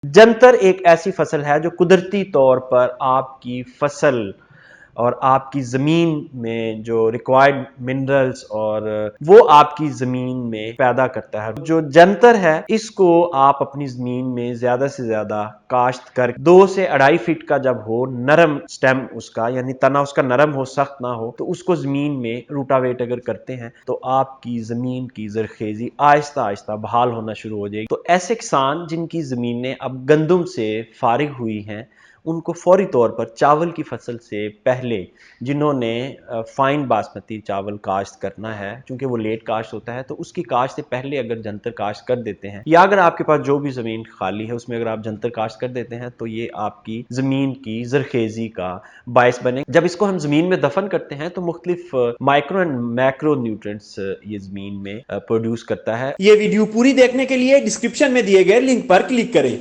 जंतर एक ऐसी फसल है जो कुदरती तौर पर आपकी फसल और आपकी ज़मीन में जो रिक्वायर्ड मिनरल्स और वो आपकी ज़मीन में पैदा करता है। जो जंतर है इसको आप अपनी ज़मीन में ज़्यादा से ज़्यादा काश्त कर 2 से 2.5 फीट का जब हो, नरम स्टेम उसका यानी तना उसका नरम हो, सख्त ना हो, तो उसको ज़मीन में रूटावेट अगर करते हैं तो आपकी ज़मीन की ज़रखेज़ी आहिस्ता आहिस्ता बहाल होना शुरू हो जाएगी। तो ऐसे किसान जिनकी ज़मीनें अब गंदम से फारिग हुई हैं, उनको फौरी तौर पर चावल की फसल से पहले जिन्होंने फाइन बासमती चावल काश्त करना है, चूंकि वो लेट काश्त होता है, तो उसकी काश्त से पहले अगर जंतर काश्त कर देते हैं या अगर आपके पास जो भी ज़मीन खाली है उसमें अगर आप जंतर काश्त कर देते हैं तो ये आपकी ज़मीन की ज़रखेज़ी का बायस बने। जब इसको हम ज़मीन में दफन करते हैं तो मुख्तलिफ माइक्रो एंड मैक्रो न्यूट्रिएंट्स ये ज़मीन में प्रोड्यूस करता है। ये वीडियो पूरी देखने के लिए डिस्क्रिप्शन में दिए गए लिंक पर क्लिक करें।